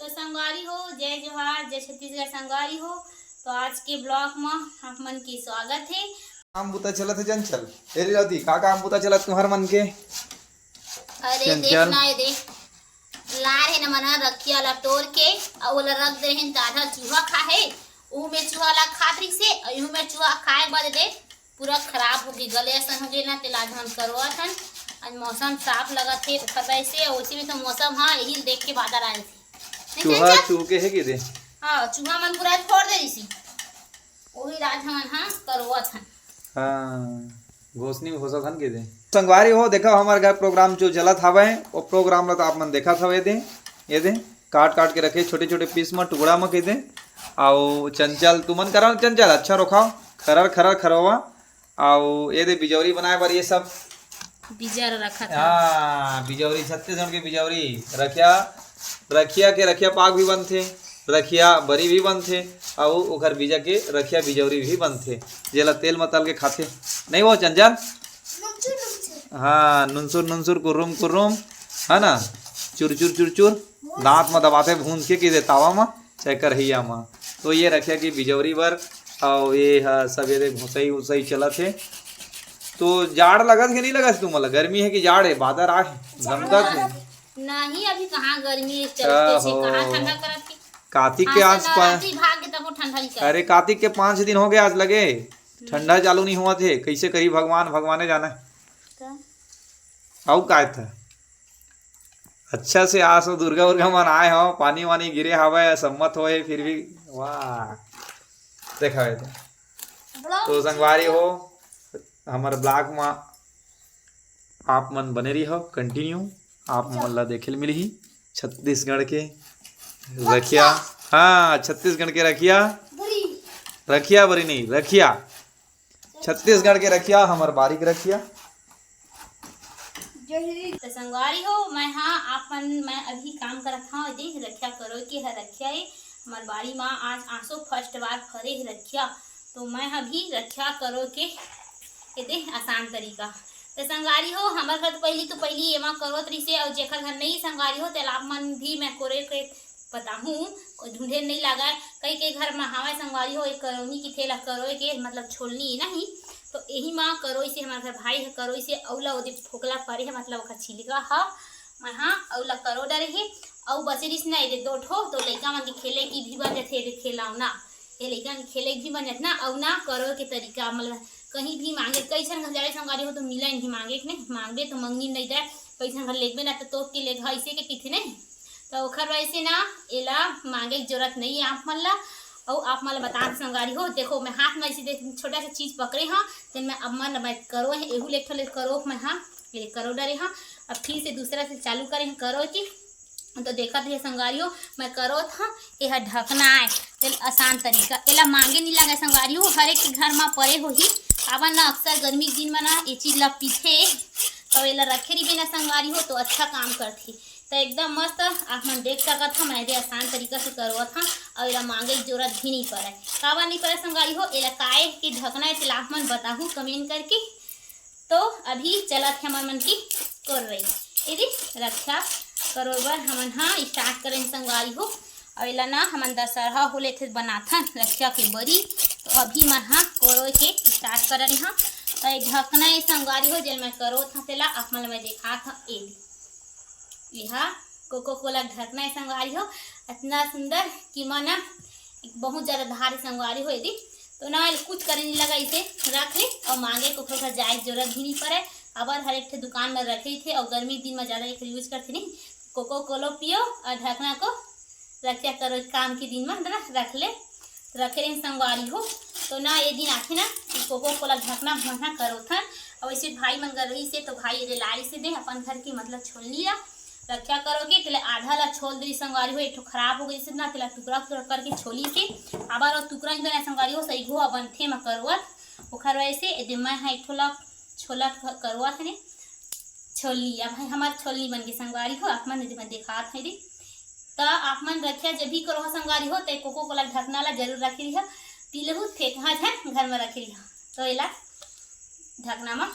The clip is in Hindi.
तो संगवारी हो, जय जोहार, जय छत्तीसगढ़ संगवारी हो। तो आज के ब्लॉग में आप मन की स्वागत है। काम बुता चलत है चंचल। तेरी राती का काम बुता चलत तुम्हार मन के। अरे देख ना, ये देख लार है न मना रखिया ला तोड़ के और ओला रख दे हैं दाढ़ा चूहा खा है। ऊ में चूहा ला खातरी से और ऊ में चूहा खाए बाद दे पूरा खराब हो गई, गले असन हो गई ना। तेला धन करवत हन। आज मौसम साफ लगा थे ऊपर वैसे और उसी में तो मौसम हाँ यही देख के बादल आए थे। चूहा चूके है कि दे हाँ चूहा मन पूरा छोड़ दे इसी वही राज हमन हाँ करवत हन। हाँ घोसनी में घोसा खन के दे संगवारी हो। देखो हमारे घर प्रोग्राम जो चलत हवे वो प्रोग्राम ला तो आप मन देखा था। ये दे काट काट के रखे छोटे छोटे पीस में टुकड़ा में कह दे। आओ चंचल तुमन करा चंचल अच्छा रोखाओ खरर खरर खरवा। आओ ये दे बिजौरी बनाए बार ये सब बिजर रखा था। हाँ बिजौरी छत्तीसगढ़ के बिजौरी रखिया के रखिया पाक भी बनते, रखिया बरी भी बनते और ओखर बीजा के रखिया बिजौरी भी बनते जेला तेल में तल के खाते नहीं वो चंचल। हाँ नुनसुर नुनसुर कुर्रुम कुर्रुम है ना, चुर चुर चुर चुर दांत में दबाते भून के दे तावा में चाहे करहिया में। तो ये रखिया की बिजौरी बर और ये सब ये घुसई उसई चलत है। तो जाड़ लगत है नहीं लगत तुम गर्मी है कि जाड़ है बादर आ धमकत है नहीं अभी कहाँ गर्मी चलते से कहाँ ठंडा करत है। कार्तिक के आज अरे कार्तिक के 5 दिन हो गए आज लगे ठंडा चालू नहीं हुआ थे। कैसे करी भगवान भगवाने जाना औ काय था। अच्छा से आस दुर्गा उर्गा मन आए हो पानी वानी गिरे हवा सम्मत होए फिर भी वाह देखा तो संगवारी हो। हमारे ब्लॉग में आप मन बने रही हो कंटिन्यू। आप मन ला देखे मिली छत्तीसगढ़ के रखिया। हाँ छत्तीसगढ़ के रखिया रखिया बरी नहीं रखिया छत्तीसगढ़ के रखिया हमार बारीक रखिया। तो संगवारी हो मैं हाँ आपन मैं अभी काम करत हाँ देख रखिया करो के है रखिया है हमार बाड़ी में आज आंसू फर्स्ट बार फरे ही रखिया। तो मैं अभी रखिया करो के ये देख आसान तरीका। तो संगवारी हो हमारे घर तो पहली एमा करोत रही से और जेखर घर नहीं संगवारी हो तेल आप मन भी मैं कोरे के बताहूँ ढूंढे नहीं लगा कई घर में हवा संगवारी हो एक करौनी की थेला करो के मतलब छोलनी नहीं। तो यही माँ करोई से हमारे घर भाई है करोई से औला ओदे फोकला परे है मतलब ओका छिलका हा मैं हाँ औला करो डरे है और बचरिस ना ये दो ठो तो लड़का मन के खेले की भी बन जाते खेलौना ये लड़का के खेले भी बन जाते ना और ना करो के तरीका मतलब कहीं भी मांगे कई घर जाए संगवारी हो तो मिला नहीं मांगे कि नहीं मांगे तो मंगनी नहीं दे कैसा घर लेगबे ना तो तोप के लेगा ऐसे के तिथे नहीं तो ओखर वैसे ना एला मांगे की जरूरत नहीं है आप मन ला। और आप मन बता संगवारी हो देखो मैं हाथ में ऐसे छोटा सा चीज़ पकड़े हाँ तो मैं अब मन मैं करो है एहू ले करो मैं हाँ ये करो डरे हाँ अब फिर से दूसरा से चालू करें करो की तो देखा थे संगवारी हो मैं करो था यह ढकना है तो आसान तरीका एला मांगे नहीं लगा संगवारी हो हर एक के घर में पड़े हो ही आवा ना अक्सर गर्मी के दिन में ना ये चीज़ ला पीछे तो एला रखे रही बिना संगवारी हो तो अच्छा काम करती तो एकदम मस्त आप मन देख सकत था मैं आसान तरीका से करवा था और एला मांगे की जरूरत भी नहीं पड़े कावा नहीं पड़े संगवारी हो एला काय के ढकना है आप मन बताहूँ कमेंट करके। तो अभी चलत है हमार मन की कर रही यदि रक्षा करोबर हमन हाँ स्टार्ट करें संगवारी हो और एला ना हमन दशहरा होले थे बनाथा रक्षा के बरी। तो अभी मैं हाँ करो के स्टार्ट कर रही हाँ तो ढकना है संगवारी हो जल मैं करो था तेला आप मन मैं देखा था यह कोको कोला ढकना है संगवारी हो इतना सुंदर कि माना बहुत ज़्यादा धार संगवारी हो यदि तो ना कुछ करने नहीं लगा इसे रख ले और मांगे को जाए जरूरत भी नहीं पड़े। अब हर एक दुकान में रखे थे और गर्मी दिन में ज़्यादा एक यूज करते नहीं कोको कोलो पियो और ढकना को रखा करो काम के दिन में ना रख ले रखे रहे संगवारी हो। तो ना ये दिन आखे ना कोको कोला ढकना भरना करो था और वैसे भाई मंगर रही से तो भाई लाड़ी से दे अपन घर की मतलब छोल लिया रक्षा करोगे तो आधा ला छोल दी संगवारी हो एक खराब हो गई से ना तेला टुकड़ा टुकड़ा करके छोली से आबार टुकड़ा ही बना संगवारी हो सही हो अपन थे मैं करवत ओखर वैसे मैं हाँ एक ठोला छोला करवा थे छोल लिया भाई हमारे छोलनी बन के संगवारी हो आप मन मैं देखा था दी तो आप मन रखिया जब भी करो संगवारी हो तो कोको कोला ढकना ला जरूर रखी रही पीलहू थे घर में रखी रही तो एला ढकना में